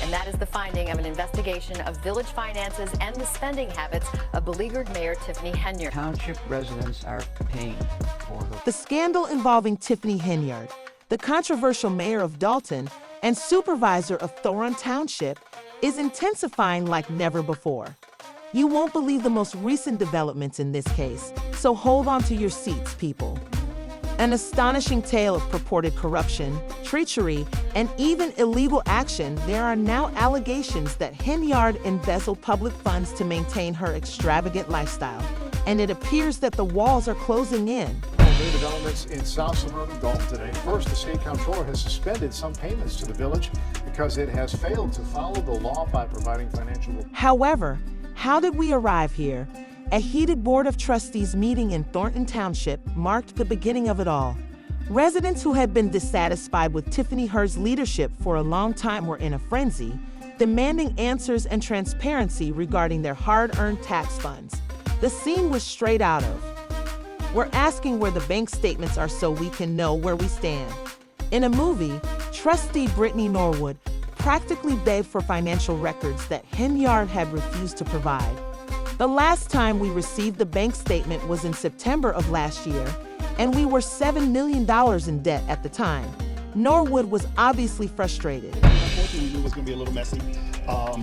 And that is the finding of an investigation of village finances and the spending habits of beleaguered Mayor Tiffany Henyard. Township residents are paying for her. The scandal involving Tiffany Henyard, the controversial mayor of Dalton and supervisor of Thoron Township, is intensifying like never before. You won't believe the most recent developments in this case, so hold on to your seats, people. An astonishing tale of purported corruption, treachery, and even illegal action. There are now allegations that Henyard embezzled public funds to maintain her extravagant lifestyle, and it appears that the walls are closing in. New developments in South Suburban Dalton today. First, the state comptroller has suspended some payments to the village because it has failed to follow the law by providing financial. However, how did we arrive here? A heated Board of Trustees meeting in Thornton Township marked the beginning of it all. Residents who had been dissatisfied with Tiffany Henyard's leadership for a long time were in a frenzy, demanding answers and transparency regarding their hard-earned tax funds. The scene was straight out of, "We're asking where the bank statements are so we can know where we stand." In a movie, Trustee Brittany Norwood practically begged for financial records that Henyard had refused to provide. The last time we received the bank statement was in September of last year, and we were $7 million in debt at the time. Norwood was obviously frustrated. Unfortunately, we knew it was going to be a little messy,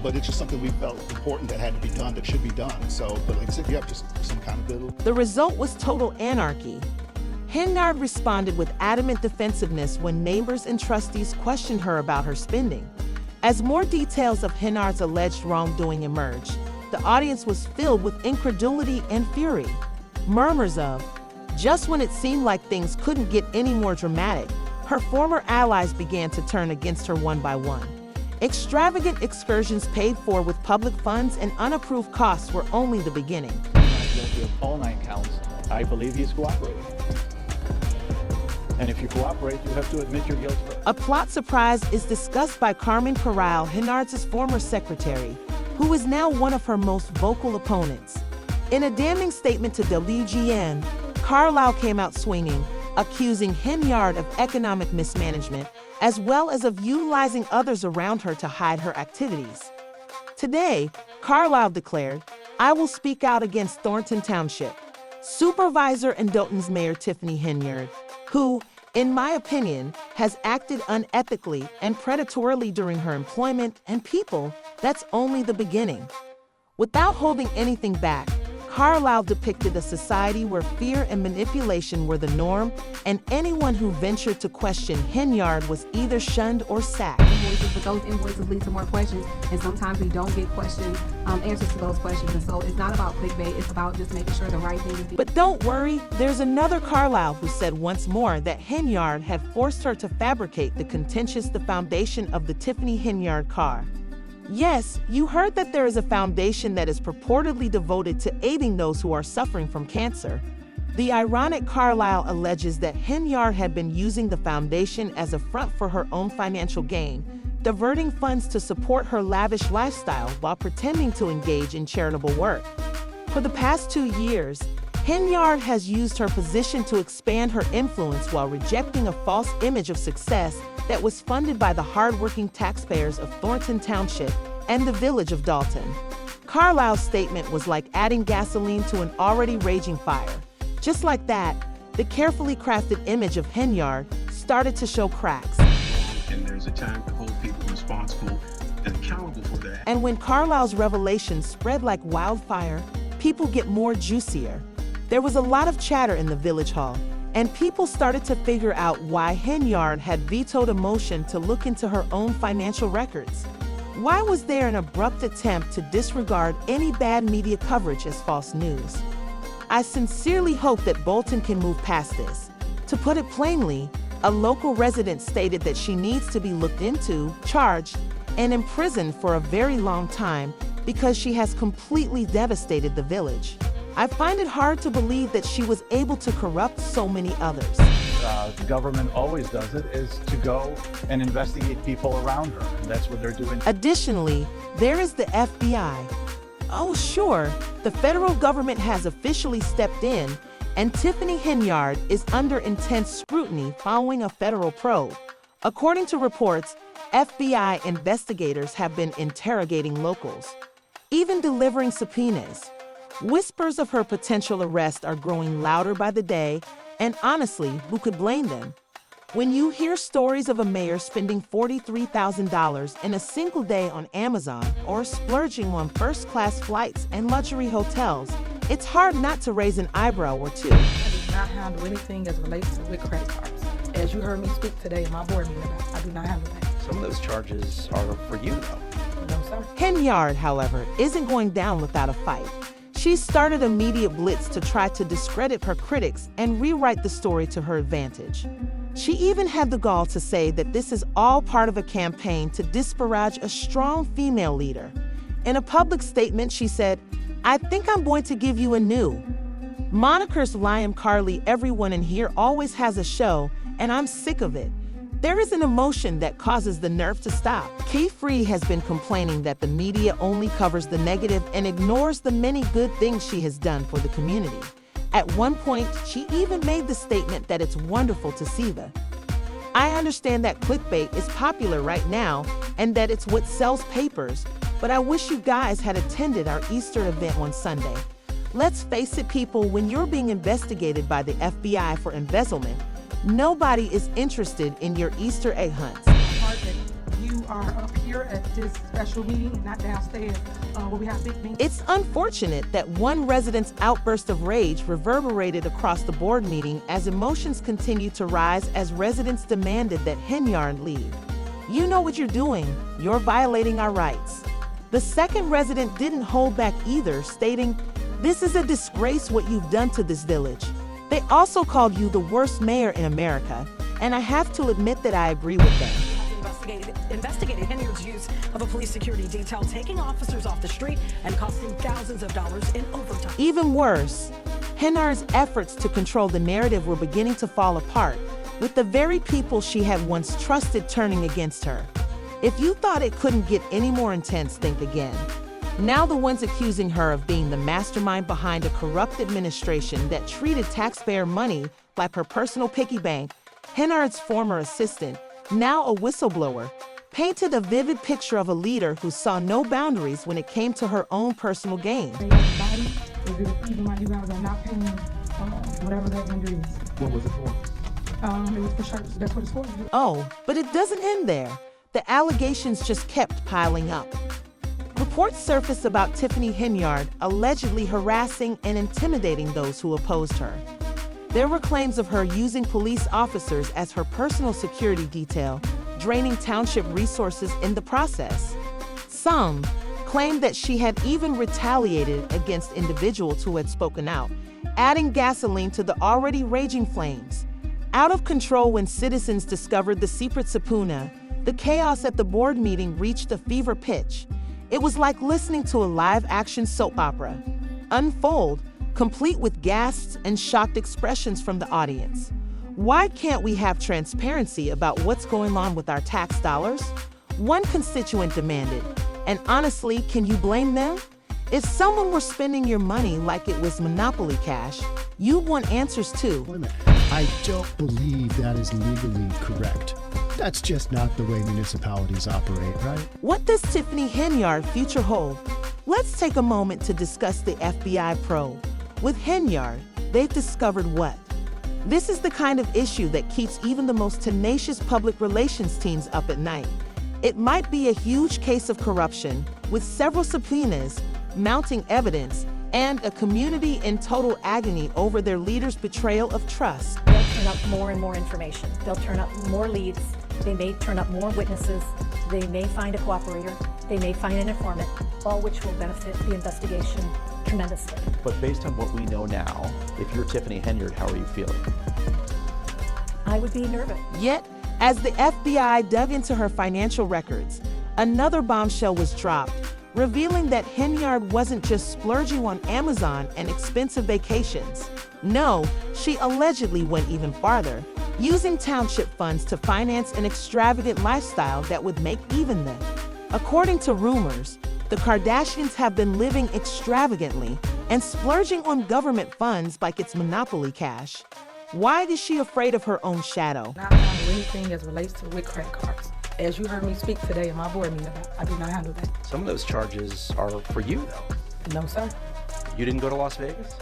but it's just something we felt important that had to be done, that should be done. So, but like I said, yeah, just some kind of bill. The result was total anarchy. Henyard responded with adamant defensiveness when neighbors and trustees questioned her about her spending. As more details of Henyard's alleged wrongdoing emerged, the audience was filled with incredulity and fury. Murmurs of, just when it seemed like things couldn't get any more dramatic, her former allies began to turn against her one by one. Extravagant excursions paid for with public funds and unapproved costs were only the beginning. All 9 counts. I believe he's cooperating. And if you cooperate, you have to admit your guilt. A plot surprise is discussed by Carmen Corral, Henyard's former secretary, who is now one of her most vocal opponents. In a damning statement to WGN, Carlisle came out swinging, accusing Henyard of economic mismanagement, as well as of utilizing others around her to hide her activities. Today, Carlisle declared, "I will speak out against Thornton Township Supervisor and Dalton's Mayor Tiffany Henyard, who, in my opinion, has acted unethically and predatorily during her employment, and people, that's only the beginning." Without holding anything back, Carlisle depicted a society where fear and manipulation were the norm, and anyone who ventured to question Henyard was either shunned or sacked. Invoices, but those invoices lead to more questions, and sometimes we don't get answers to those questions. And so it's not about clickbait, it's about just making sure the right thing is being. But don't worry, there's another Carlisle who said once more that Henyard had forced her to fabricate the foundation of the Tiffany Henyard car. Yes, you heard that there is a foundation that is purportedly devoted to aiding those who are suffering from cancer. The ironic Carlisle alleges that Henyard had been using the foundation as a front for her own financial gain, diverting funds to support her lavish lifestyle while pretending to engage in charitable work. For the past 2 years, Henyard has used her position to expand her influence while rejecting a false image of success that was funded by the hardworking taxpayers of Thornton Township and the village of Dalton. Carlisle's statement was like adding gasoline to an already raging fire. Just like that, the carefully crafted image of Henyard started to show cracks. And there's a time to hold people responsible and accountable for that. And when Carlisle's revelations spread like wildfire, people get more juicier. There was a lot of chatter in the village hall, and people started to figure out why Henyard had vetoed a motion to look into her own financial records. Why was there an abrupt attempt to disregard any bad media coverage as false news? I sincerely hope that Bolton can move past this. To put it plainly, a local resident stated that she needs to be looked into, charged, and imprisoned for a very long time because she has completely devastated the village. I find it hard to believe that she was able to corrupt so many others. The government always does it, is to go and investigate people around her, and that's what they're doing. Additionally, there is the FBI. Oh, sure, the federal government has officially stepped in, and Tiffany Henyard is under intense scrutiny following a federal probe. According to reports, FBI investigators have been interrogating locals, even delivering subpoenas. Whispers of her potential arrest are growing louder by the day, and honestly, who could blame them? When you hear stories of a mayor spending $43,000 in a single day on Amazon or splurging on first-class flights and luxury hotels, it's hard not to raise an eyebrow or two. I do not handle anything as relates to with credit cards. As you heard me speak today in my board meeting about, I do not handle that. Some of those charges are for you, though. No, sir. Henyard, however, isn't going down without a fight. She started a media blitz to try to discredit her critics and rewrite the story to her advantage. She even had the gall to say that this is all part of a campaign to disparage a strong female leader. In a public statement, she said, "I think I'm going to give you a new monikers. Liam Carly, everyone in here always has a show, and I'm sick of it." There is an emotion that causes the nerve to stop. Key Free has been complaining that the media only covers the negative and ignores the many good things she has done for the community. At one point, she even made the statement that it's wonderful to see the I understand that clickbait is popular right now and that it's what sells papers, but I wish you guys had attended our Easter event on Sunday. Let's face it, people, when you're being investigated by the FBI for embezzlement, nobody is interested in your Easter egg hunts. You are up here at this special meeting and not downstairs where we have big meetings. It's unfortunate that one resident's outburst of rage reverberated across the board meeting as emotions continued to rise as residents demanded that Henyard leave. You know what you're doing. You're violating our rights. The second resident didn't hold back either, stating, "This is a disgrace what you've done to this village. They also called you the worst mayor in America, and I have to admit that I agree with them." Investigated Henyard's use of a police security detail, taking officers off the street and costing thousands of dollars in overtime. Even worse, Henyard's efforts to control the narrative were beginning to fall apart, with the very people she had once trusted turning against her. If you thought it couldn't get any more intense, think again. Now the ones accusing her of being the mastermind behind a corrupt administration that treated taxpayer money like her personal piggy bank, Henyard's former assistant, now a whistleblower, painted a vivid picture of a leader who saw no boundaries when it came to her own personal gain. Even while you guys are not paying whatever that vendor is. What was it for? It was for shirts. That's what it's for. Oh, but it doesn't end there. The allegations just kept piling up. Reports surfaced about Tiffany Henyard allegedly harassing and intimidating those who opposed her. There were claims of her using police officers as her personal security detail, draining township resources in the process. Some claimed that she had even retaliated against individuals who had spoken out, adding gasoline to the already raging flames. Out of control when citizens discovered the secret subpoena, the chaos at the board meeting reached a fever pitch. It was like listening to a live-action soap opera unfold, complete with gasps and shocked expressions from the audience. Why can't we have transparency about what's going on with our tax dollars? One constituent demanded. And honestly, can you blame them? If someone were spending your money like it was monopoly cash, you'd want answers too. I don't believe that is legally correct. That's just not the way municipalities operate, right? What does Tiffany Henyard future hold? Let's take a moment to discuss the FBI probe. With Henyard, they've discovered what? This is the kind of issue that keeps even the most tenacious public relations teams up at night. It might be a huge case of corruption, with several subpoenas, mounting evidence, and a community in total agony over their leader's betrayal of trust. They'll turn up more and more information. They'll turn up more leads. They may turn up more witnesses. They may find a cooperator. They may find an informant, all which will benefit the investigation tremendously. But based on what we know now, if you're Tiffany Henyard, how are you feeling? I would be nervous. Yet, as the FBI dug into her financial records, another bombshell was dropped, revealing that Henyard wasn't just splurging on Amazon and expensive vacations. No, she allegedly went even farther, using township funds to finance an extravagant lifestyle that would make even them. According to rumors, the Kardashians have been living extravagantly and splurging on government funds like it's monopoly cash. Why is she afraid of her own shadow? Not handle anything as relates to with credit cards. As you heard me speak today in my board meeting about, I do not handle that. Some of those charges are for you, though. No, sir. You didn't go to Las Vegas?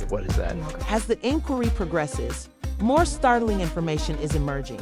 What is that? As the inquiry progresses, more startling information is emerging.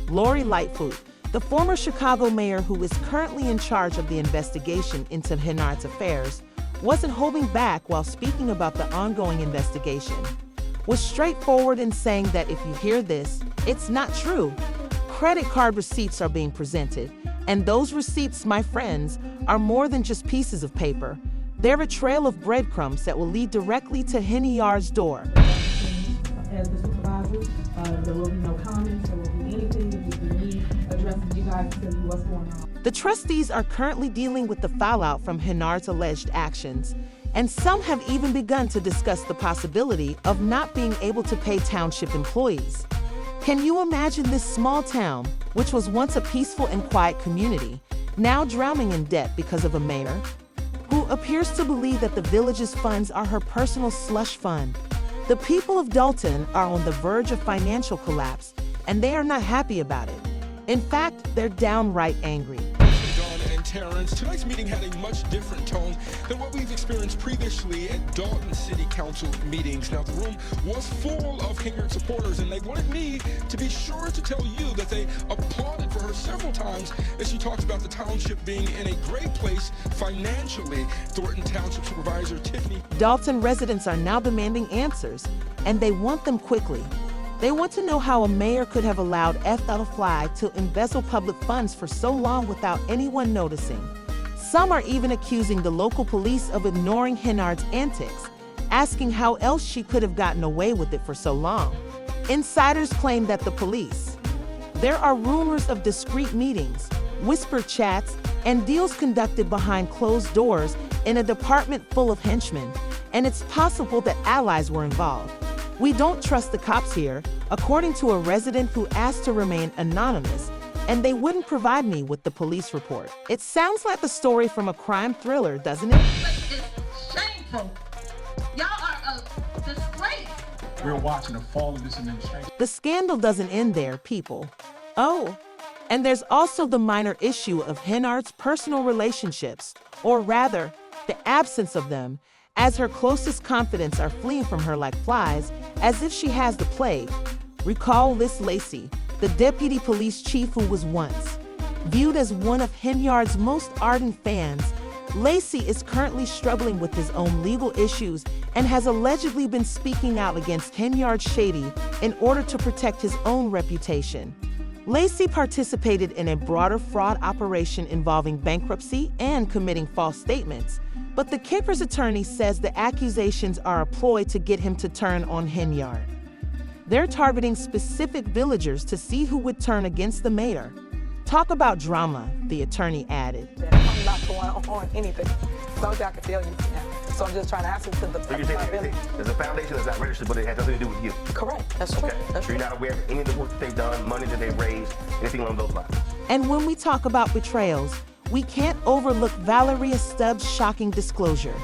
Lori Lightfoot, the former Chicago mayor who is currently in charge of the investigation into Henyard's affairs, wasn't holding back while speaking about the ongoing investigation. Was straightforward in saying that if you hear this, it's not true. Credit card receipts are being presented, and those receipts, my friends, are more than just pieces of paper. They're a trail of breadcrumbs that will lead directly to Henyard's door. As the supervisor, there will be no comments, there will be anything that we need addressing you guys to tell you what's going on. The trustees are currently dealing with the fallout from Henyard's alleged actions, and some have even begun to discuss the possibility of not being able to pay township employees. Can you imagine this small town, which was once a peaceful and quiet community, now drowning in debt because of a mayor who appears to believe that the village's funds are her personal slush fund? The people of Dalton are on the verge of financial collapse, and they are not happy about it. In fact, they're downright angry. Terrence, tonight's meeting had a much different tone than what we've experienced previously at Dalton City Council meetings. Now, the room was full of Henyard supporters, and they wanted me to be sure to tell you that they applauded for her several times as she talked about the township being in a great place financially. Thornton Township Supervisor Tiffany. Dalton residents are now demanding answers, and they want them quickly. They want to know how a mayor could have allowed Fly to embezzle public funds for so long without anyone noticing. Some are even accusing the local police of ignoring Henyard's antics, asking how else she could have gotten away with it for so long. Insiders claim that the police. There are rumors of discreet meetings, whispered chats, and deals conducted behind closed doors in a department full of henchmen, and it's possible that allies were involved. We don't trust the cops here, according to a resident who asked to remain anonymous, and they wouldn't provide me with the police report. It sounds like a story from a crime thriller, doesn't it? It's shameful. Y'all are a disgrace. We're watching the fall of this administration. The scandal doesn't end there, people. Oh, and there's also the minor issue of Henyard's personal relationships, or rather, the absence of them, as her closest confidants are fleeing from her like flies, as if she has the plague. Recall Liz Lacey, the deputy police chief who was once viewed as one of Henyard's most ardent fans. Lacey is currently struggling with his own legal issues and has allegedly been speaking out against Henyard Shady in order to protect his own reputation. Lacey participated in a broader fraud operation involving bankruptcy and committing false statements, but the Kipper's attorney says the accusations are a ploy to get him to turn on Henyard. They're targeting specific villagers to see who would turn against the mayor. Talk about drama, the attorney added. I'm not going on anything. Something I can tell you now. So I'm just trying to answer to the So you're saying there's a foundation that's not registered, but it has nothing to do with you? Correct. That's true. Okay. That's So you're not aware of any of the work that they've done, money that they've raised, anything along those lines? And when we talk about betrayals, we can't overlook Valeria Stubbs' shocking disclosure.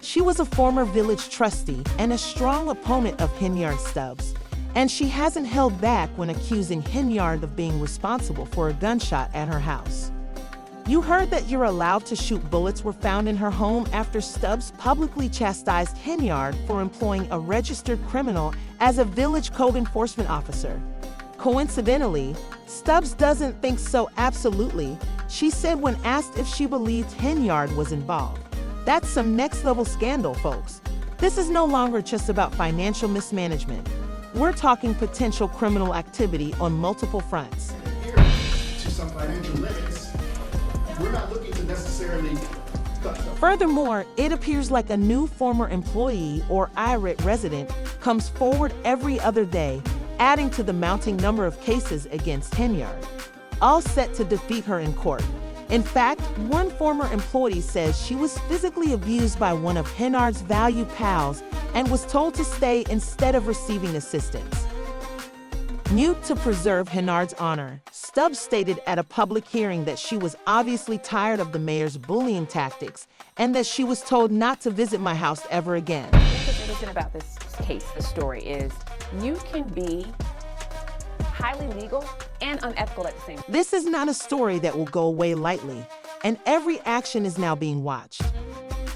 She was a former village trustee and a strong opponent of Henyard Stubbs, and she hasn't held back when accusing Henyard of being responsible for a gunshot at her house. You heard that you're allowed to shoot bullets were found in her home after Stubbs publicly chastised Henyard for employing a registered criminal as a village code enforcement officer. Coincidentally, Stubbs doesn't think so absolutely. She said when asked if she believed Henyard was involved. That's some next-level scandal, folks. This is no longer just about financial mismanagement. We're talking potential criminal activity on multiple fronts. To some financial limits, we're not looking to necessarily cut stuff. Furthermore, it appears like a new former employee or irate resident comes forward every other day, adding to the mounting number of cases against Henyard, all set to defeat her in court. In fact, one former employee says she was physically abused by one of Henyard's valued pals and was told to stay instead of receiving assistance. Mute to preserve Henyard's honor, Stubbs stated at a public hearing that she was obviously tired of the mayor's bullying tactics and that she was told not to visit my house ever again. What's interesting about this case, this story, is You can be highly legal and unethical at the same time. This is not a story that will go away lightly, and every action is now being watched.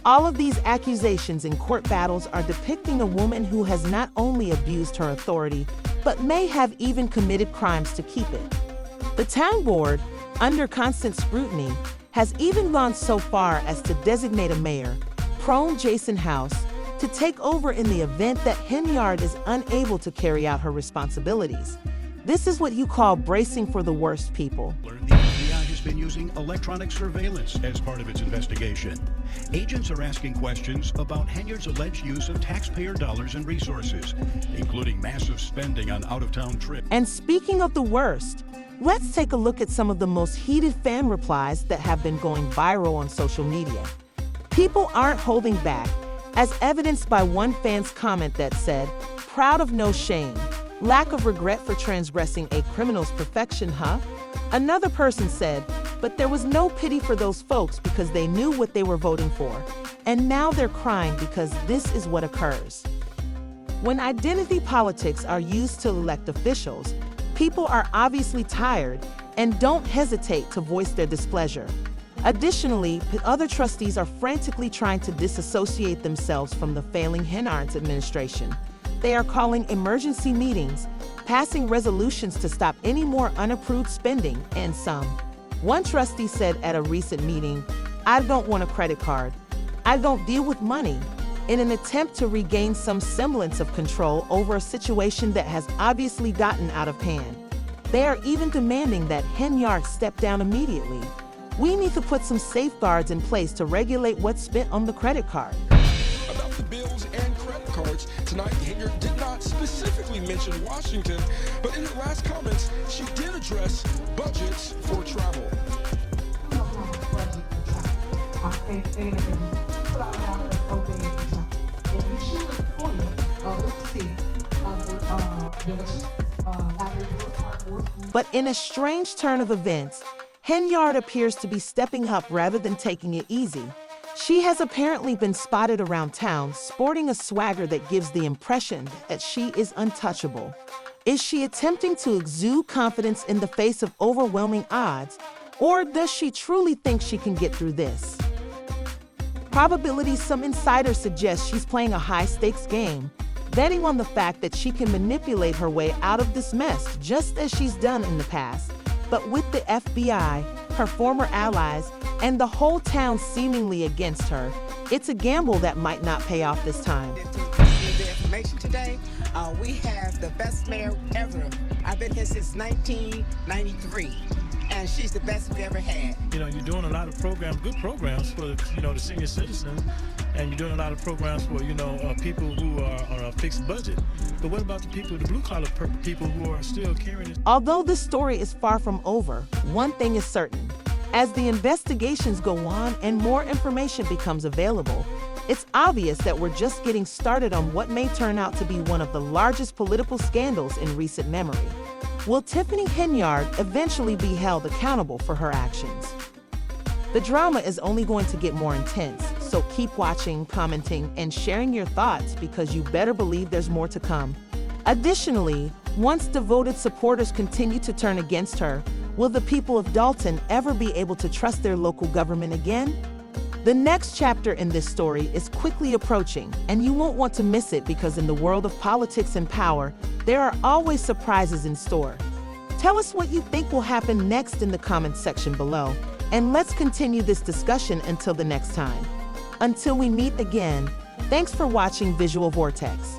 All of these accusations in court battles are depicting a woman who has not only abused her authority, but may have even committed crimes to keep it. The town board, under constant scrutiny, has even gone so far as to designate a mayor, Prone Jason House, to take over in the event that Henyard is unable to carry out her responsibilities. This is what you call bracing for the worst, people. The FBI has been using electronic surveillance as part of its investigation. Agents are asking questions about Henyard's alleged use of taxpayer dollars and resources, including massive spending on out-of-town trips. And speaking of the worst, let's take a look at some of the most heated fan replies that have been going viral on social media. People aren't holding back, as evidenced by one fan's comment that said, "Proud of no shame. Lack of regret for transgressing a criminal's perfection, huh?" Another person said, "But there was no pity for those folks because they knew what they were voting for. And now they're crying because this is what occurs." When identity politics are used to elect officials, people are obviously tired and don't hesitate to voice their displeasure. Additionally, other trustees are frantically trying to disassociate themselves from the failing Henyard's administration. They are calling emergency meetings, passing resolutions to stop any more unapproved spending, and some. One trustee said at a recent meeting, "I don't want a credit card. I don't deal with money," in an attempt to regain some semblance of control over a situation that has obviously gotten out of hand. They are even demanding that Henyard step down immediately. We need to put some safeguards in place to regulate what's spent on the credit card. About the bills and credit cards, tonight Henyard did not specifically mention Washington, but in her last comments, she did address budgets for travel. But in a strange turn of events, Henyard appears to be stepping up rather than taking it easy. She has apparently been spotted around town sporting a swagger that gives the impression that she is untouchable. Is she attempting to exude confidence in the face of overwhelming odds, or does she truly think she can get through this? Probability, some insiders suggest she's playing a high-stakes game, betting on the fact that she can manipulate her way out of this mess just as she's done in the past. But with the FBI, her former allies, and the whole town seemingly against her, it's a gamble that might not pay off this time. The information today, we have the best mayor ever. I've been here since 1993, and she's the best we ever had. You know, you're doing a lot of programs, good programs for the senior citizens, and you're doing a lot of programs for people who are on a fixed budget. But what about the people, the blue collar people who are still carrying it? Although this story is far from over, one thing is certain. As the investigations go on and more information becomes available, it's obvious that we're just getting started on what may turn out to be one of the largest political scandals in recent memory. Will Tiffany Henyard eventually be held accountable for her actions? The drama is only going to get more intense, so keep watching, commenting, and sharing your thoughts because you better believe there's more to come. Additionally, once devoted supporters continue to turn against her, will the people of Dalton ever be able to trust their local government again? The next chapter in this story is quickly approaching, and you won't want to miss it because in the world of politics and power, there are always surprises in store. Tell us what you think will happen next in the comments section below, and let's continue this discussion until the next time. Until we meet again, thanks for watching Visual Vortex.